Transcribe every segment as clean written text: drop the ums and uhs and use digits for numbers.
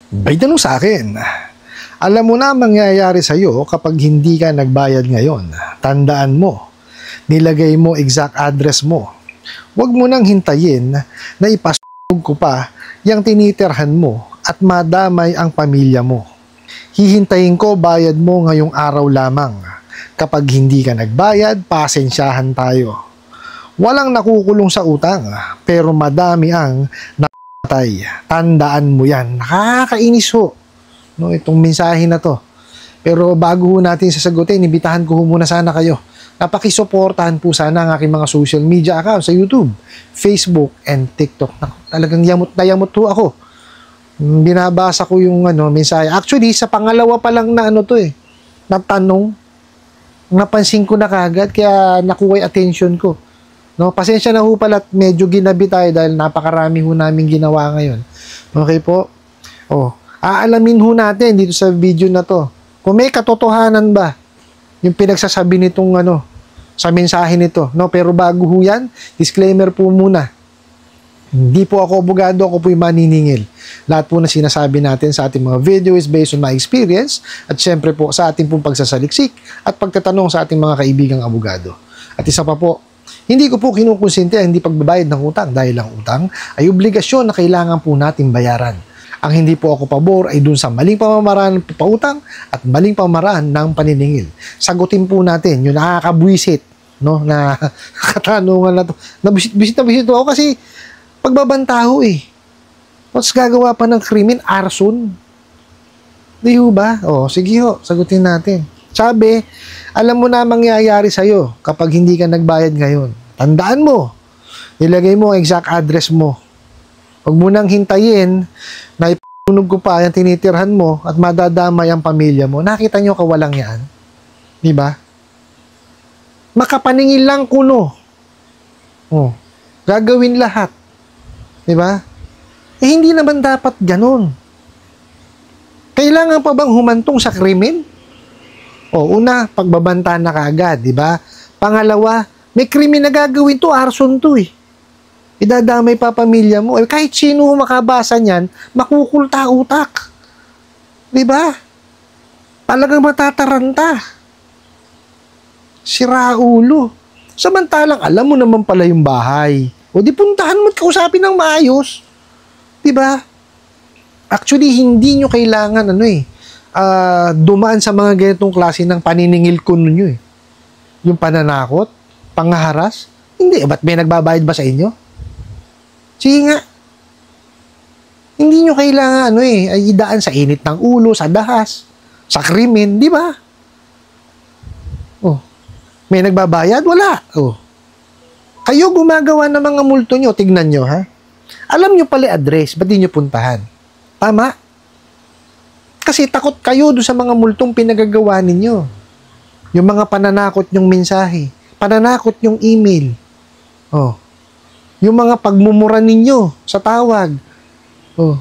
May tanong sa akin, alam mo na mangyayari sa'yo kapag hindi ka nagbayad ngayon. Tandaan mo, nilagay mo exact address mo. Huwag mo nang hintayin na ipasug ko pa yung tinitirhan mo at madamay ang pamilya mo. Hihintayin ko bayad mo ngayong araw lamang. Kapag hindi ka nagbayad, pasensyahan tayo. Walang nakukulong sa utang, pero madami ang namatay. Tandaan mo yan. Nakakainis ho, no, itong mensahe na to. Pero bago ho natin sasagutin, ibitahan ko ho muna sana kayo. Napakisuportahan po sana ang aking mga social media accounts sa YouTube, Facebook, and TikTok. Talagang yamot na yamot ho ako. Binabasa ko yung mensahe. Actually, sa pangalawa pa lang na na tanong, napansin ko na kagad, kaya nakuha yung attention ko. No, pasensya na ho pala at medyo ginabi tayo dahil napakarami ho namin ginawa ngayon. Okay po? Aalamin ho natin dito sa video na to kung may katotohanan ba yung pinagsasabi nitong sa mensahe nito. No, pero bago ho yan, disclaimer po muna. Hindi po ako abogado, ako po yung maniningil. Lahat po na sinasabi natin sa ating mga video is based on my experience at syempre po sa ating pong pagsasaliksik at pagtatanong sa ating mga kaibigang abogado. At isa pa po, hindi ko po kinukonsente ang hindi pagbabayad ng utang dahil ang utang ay obligasyon na kailangan po natin bayaran. Ang hindi po ako pabor ay dun sa maling pamamaraan ng pautang at maling pamamaraan ng paniningil. Sagutin po natin yung nakakabwisit, no, na katanungan na to. Bisit ako kasi pagbabantaho Tapos gagawa pa ng krimen, arson. Di ho ba? Sige ho, sagutin natin. Sabi, alam mo na mangyayari sa'yo kapag hindi ka nagbayad ngayon. Tandaan mo, nilagay mo ang exact address mo. Huwag mo nang hintayin na ipunog ko pa yung tinitirhan mo at madadamay ang pamilya mo. Nakita nyo kawalang yan? Di ba? Makapaningil lang kuno. Gagawin lahat. Di ba? Hindi naman dapat ganun. Kailangan pa bang humantong sa krimen? Una, pagbabanta na kaagad, di ba? Pangalawa, may krimen na gagawin to, arson to Idadamay pa pamilya mo. Kahit sino makabasa niyan, makukulta utak. Di ba? Talagang matataranta. Sira ulo. Samantalang alam mo naman pala yung bahay. Di puntahan mo at kausapin ng maayos. Di ba? Actually, hindi nyo kailangan dumaan sa mga ganitong klase ng paniningil ko ninyo Yung pananakot, pangharas. Hindi, ba't may nagbabayad ba sa inyo? Sige nga. Hindi nyo kailangan ay idaan sa init ng ulo, sa dahas, sa krimen, di ba? May nagbabayad? Wala. Kayo gumagawa ng mga multo nyo, tignan nyo ha. Alam nyo pala address, ba't di nyo puntahan? Tama? Kasi takot kayo doon sa mga multong pinagagawa ninyo. Yung mga pananakot nyong mensahe, pananakot nyong email. Yung mga pagmumura ninyo sa tawag.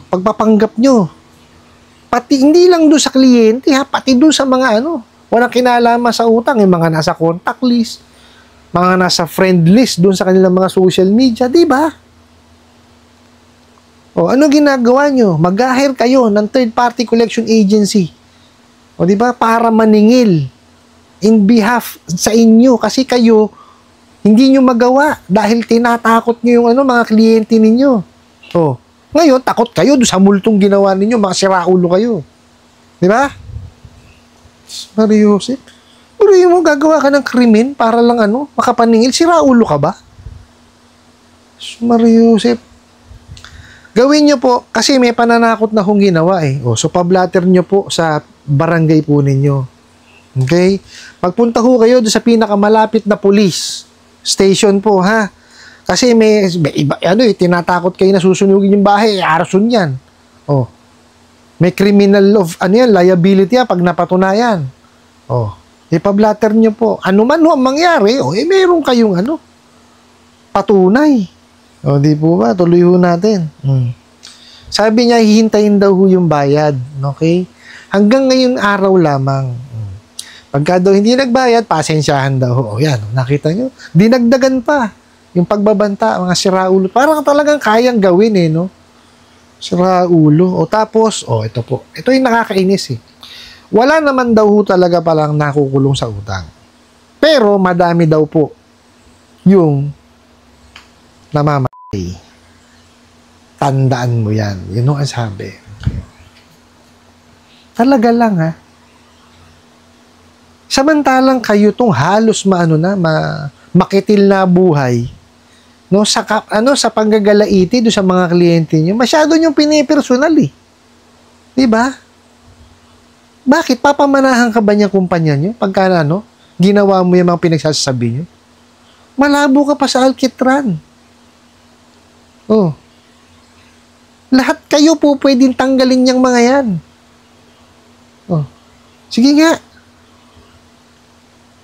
Pagpapanggap nyo. Pati hindi lang doon sa kliyente, pati doon sa mga walang kinalaman sa utang, yung mga nasa contact list, mga nasa friend list doon sa kanilang mga social media, di ba? Ano ginagawa nyo? Mag-hire kayo ng third-party collection agency. Di ba? Para maningil in behalf sa inyo. Kasi kayo, hindi nyo magawa dahil tinatakot nyo yung mga kliyente ninyo. Ngayon, takot kayo doon sa multong ginawa ninyo. Mga siraulo kayo. Di ba? Mario Joseph, pero yung mo gagawa ka ng krimen para lang makapaningil, siraulo ka ba? Mario Joseph, gawin nyo po, kasi may pananakot na kong ginawa So, pablatter nyo po sa barangay po ninyo. Okay? Pagpunta ho kayo doon sa pinakamalapit na police station po, ha? Kasi may iba, tinatakot kayo na susunugin yung bahay, arson yan. May criminal of, liability pag napatunayan. Ipablatter nyo po. Ano man ang mangyari, meron kayong patunay. Di po ba? Tuloy ho natin. Sabi niya, hihintayin daw ho yung bayad. Okay? Hanggang ngayon araw lamang. Pagka daw hindi nagbayad, pasensyahan daw. Yan, nakita nyo? Dinagdagan pa. Yung pagbabanta, mga siraulo. Parang talagang kayang gawin no? Sira ulo. O tapos, ito po. Ito yung nakakainis eh. Wala naman daw ho talaga palang nakukulong sa utang. Pero madami daw po yung namamatay. Tandaan mo yan. Yun ang sabi. Talaga lang ha. Samantalang kayo tong halos makitil na buhay, no, sa panggagalaiti do sa mga kliyente niyo, masyado niyong pinipersonal eh. 'Di ba? Bakit papamanahan ka ba niya kumpanya niyo pagka ginawa mo yung mga pinagsasabi niyo? Malabo ka pa sa alkitran. Oh. Lahat kayo po pwedeng tanggalin niyang mga yan. Oh. Sige nga.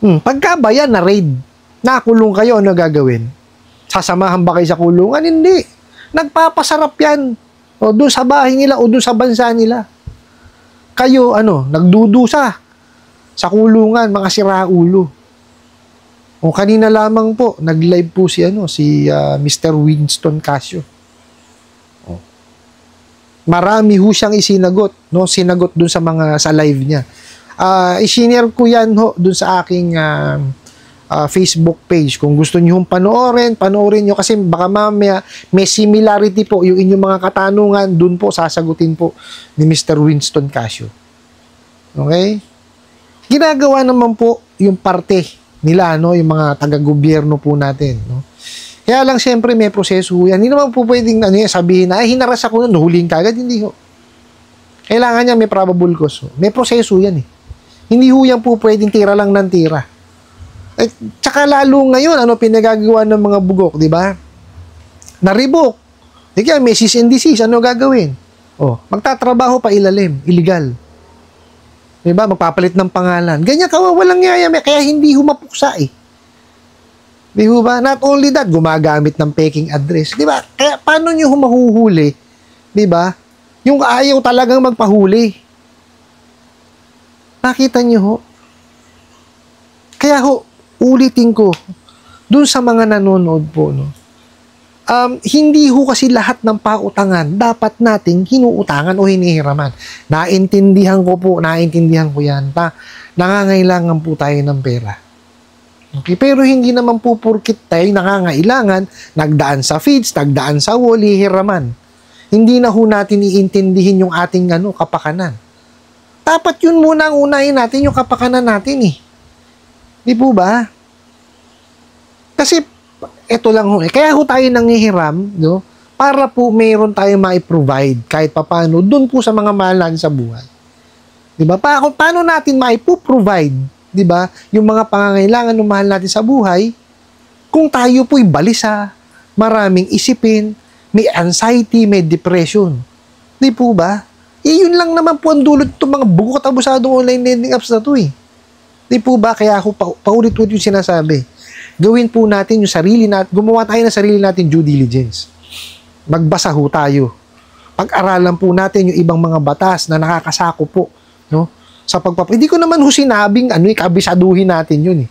Pagka ba yan na raid, nakulong kayo, ano gagawin? Sasamahan ba kayo sa kulungan? Hindi. Nagpapasarap yan. O doon sa bahay nila o doon sa bansa nila. Kayo, nagdudusa sa kulungan, mga siraulo. O kanina lamang po, nag-live po si Mr. Winston Casio. O. Marami ho siyang isinagot, no? Sinagot doon sa live niya. I-share ko yan dun sa aking Facebook page. Kung gusto niyo panoorin niyo kasi baka mamaya may similarity po yung inyong mga katanungan, dun po sasagutin po ni Mr. Winston Casio. Okay? Ginagawa naman po yung parte nila, yung mga taga-gobyerno po natin, no? Kaya lang siyempre may proseso yan. Hindi naman po pwedeng sabihin na, hinaras ako nun, huling kagad. Hindi ho. Kailangan niya may probable cause. May proseso yan eh. Hindi ho yan po pwedeng tira lang ng tira. Tsaka lalo ngayon, pinagagawa ng mga bugok, di ba? Na-revoke. Di kaya, may cease and desist, ano gagawin? Magtatrabaho pa ilalim, illegal. Di ba? Magpapalit ng pangalan. Ganyan kawawalang ngayami, kaya hindi humapuksa eh. Di ba? Not only that, gumagamit ng peking address. Di ba? Kaya paano nyo humahuhuli? Di ba? Yung ayaw talagang magpahuli. Nakita niyo ho? Kaya ulitin ko, dun sa mga nanonood po, hindi ho kasi lahat ng pautangan dapat nating hinuutangan o hinihiraman. Naintindihan ko yan. Nangangailangan po tayo ng pera. Okay? Pero hindi naman po porkit tayo nangangailangan, nagdaan sa feeds, nagdaan sa wall, hihiraman. Hindi na ho natin iintindihin yung ating kapakanan. Dapat yun muna ang unahin natin, yung kapakanan natin eh. Di po ba? Kasi, eto lang ho. Kaya ho tayo nanghihiram, no? Para po mayroon tayo ma-provide kahit papano dun po sa mga mahal natin sa buhay. Di ba? Paano natin ma-provide, di ba? Yung mga pangangailangan ng mahal natin sa buhay, kung tayo po'y balisa, maraming isipin, may anxiety, may depression. Di po ba? Yun lang naman po ang dulot itong mga bugok at abusadong online lending apps na to eh. Di po ba? Kaya ako paulit-ulit yung sinasabi. Gawin po natin yung sarili natin, gumawa tayo ng sarili natin due diligence. Magbasa ho tayo. Pag-aralan po natin yung ibang mga batas na nakakasako po, no? Sa hindi ko naman ho sinabing kabisaduhin natin yun eh.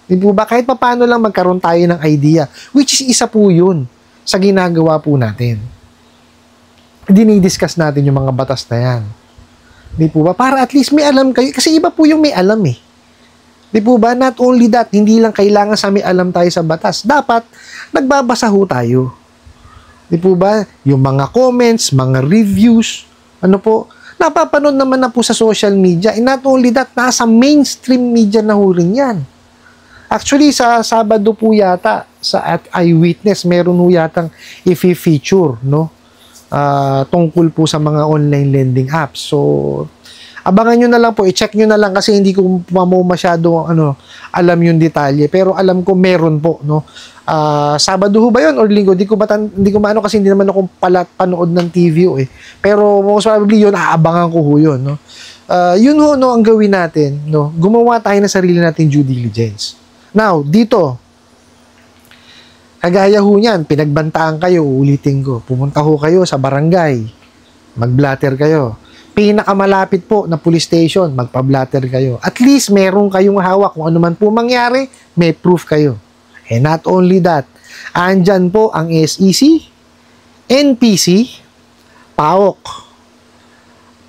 Di po ba? Kahit paano lang magkaroon tayo ng idea, which is isa po yun sa ginagawa po natin. Dinidiscuss natin yung mga batas na yan. Di po ba? Para at least may alam kayo. Kasi iba po yung may alam eh. Di po ba? Not only that, hindi lang kailangan sa may alam tayo sa batas. Dapat, nagbabasa ho tayo. Di po ba? Yung mga comments, mga reviews, napapanood naman na po sa social media. And not only that, nasa mainstream media na ho rin yan. Actually, sa Sabado po yata, sa Eyewitness, meron ho yatang i-feature, no? Tungkol po sa mga online lending apps. So, abangan nyo na lang po, i-check nyo na lang kasi hindi ko masyado alam yung detalye. Pero alam ko meron po, no? Sabado ho ba yun or linggo? Hindi ko maano kasi hindi naman ako panood ng TV eh. Pero most probably yun, aabangan ko ho yun, no? Yun ho, no, ang gawin natin, no? Gumawa tayo ng sarili natin due diligence. Now, dito, kagaya ho niyan, pinagbantaan kayo, ulitin ko. Pumunta ho kayo sa barangay, mag-blatter kayo. Pinakamalapit po na police station, magpa-blatter kayo. At least meron kayong hawak kung ano man po mangyari, may proof kayo. And not only that, andyan po ang SEC, NPC, PAOK,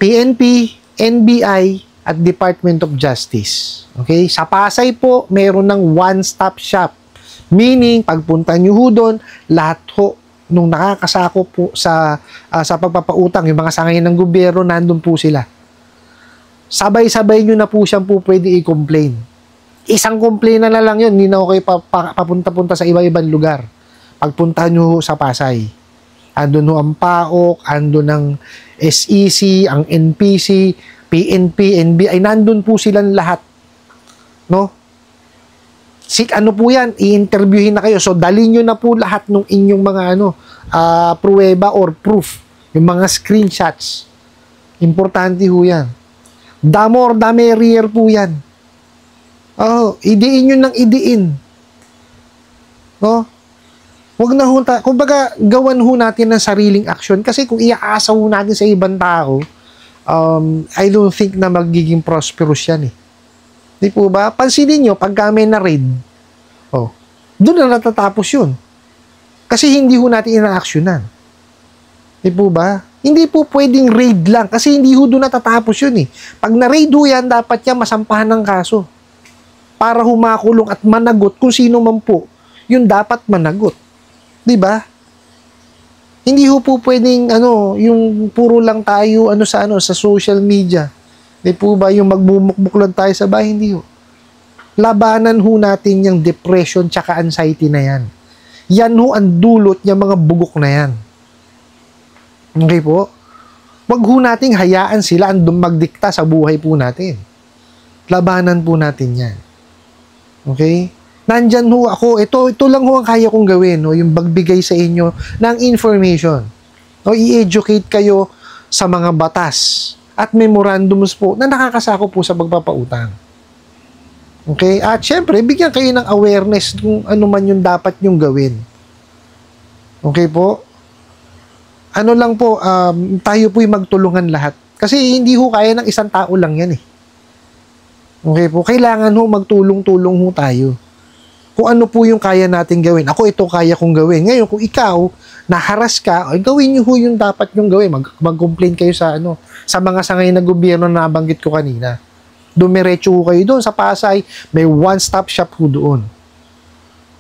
PNP, NBI, at Department of Justice. Okay? Sa Pasay po, meron ng one-stop shop. Meaning, pagpunta nyo ho doon, lahat ho nung nakakasako po sa pagpapautang, yung mga sangayan ng gobyerno, nandun po sila. Sabay-sabay nyo na po siyang po pwede i-complain. Isang complain na lang yun, hindi na ako kayo papunta-punta sa iba-ibang lugar. Pagpunta nyo sa Pasay. Andun ho ang PAOK, andun ang SEC, ang NPC, PNP, NBI, nandun po silang lahat. No? Ano po yan, i-interviewin na kayo. So, dalhin nyo na po lahat ng inyong mga pruweba or proof. Yung mga screenshots. Importante ho yan. The more, the merrier po yan. Oh, idiin nyo ng idiin. No? Huwag na ho, kumbaga, gawan ho natin ng sariling aksyon. Kasi kung iaasa ho natin sa ibang tao, I don't think na magiging prosperous yan eh. Di po ba? Pansinin nyo, pag kami na raid, doon na natatapos yun. Kasi hindi ho natin ina-actionan. Di po ba? Hindi po pwedeng raid lang kasi hindi ho doon natatapos yun eh. Pag na-raid ho yan, dapat yan masampahan ng kaso. Para humakulong at managot kung sino man po yung dapat managot. Di ba? Hindi ho po pwedeng yung puro lang tayo sa social media. Di po ba yung magbumukbuk lang tayo sa bahay? Hindi ho. Labanan ho natin yung depression tsaka anxiety na yan. Yan ho ang dulot niya mga bugok na yan. Okay po? Wag ho nating hayaan sila ang magdikta sa buhay po natin. Labanan po natin yan. Okay? Nandyan ho ako, ito lang ho ang kaya kong gawin, no? Yung magbigay sa inyo ng information. No? I-educate kayo sa mga batas at memorandums po na nakakasako po sa pagpapautang. Okay? At syempre, bigyan kayo ng awareness kung ano man yung dapat nyong gawin. Okay po? Ano lang po, tayo po'y magtulungan lahat. Kasi hindi ho kaya ng isang tao lang yan eh. Okay po? Kailangan ho magtulong-tulong ho tayo. Kung ano po yung kaya natin gawin. Ako, ito kaya kong gawin. Ngayon, kung ikaw, naharas ka, gawin nyo ho yung dapat nyong gawin. Mag-complain kayo sa mga sangay na gobyerno na nabanggit ko kanina. Dumiretso ho kayo doon sa Pasay. May one-stop shop ho doon.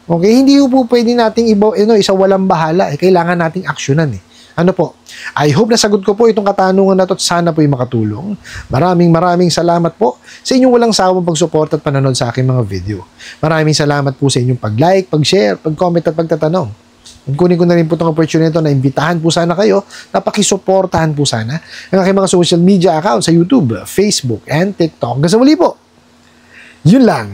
Okay? Hindi ho po pwede nating isa walang bahala. Kailangan nating aksyonan eh. Ano po? I hope nasagot ko po itong katanungan na to at sana po'y makatulong. Maraming salamat po sa inyong walang sawang pagsuporta at panonood sa aking mga video. Maraming salamat po sa inyong pag-like, pag-share, pag-comment at pagtatanong. Kunin ko na rin po itong opportunity na imbitahan po sana kayo na pakisuportahan po sana ang aking mga social media accounts sa YouTube, Facebook, and TikTok. Hanggang sa muli po. Yun lang.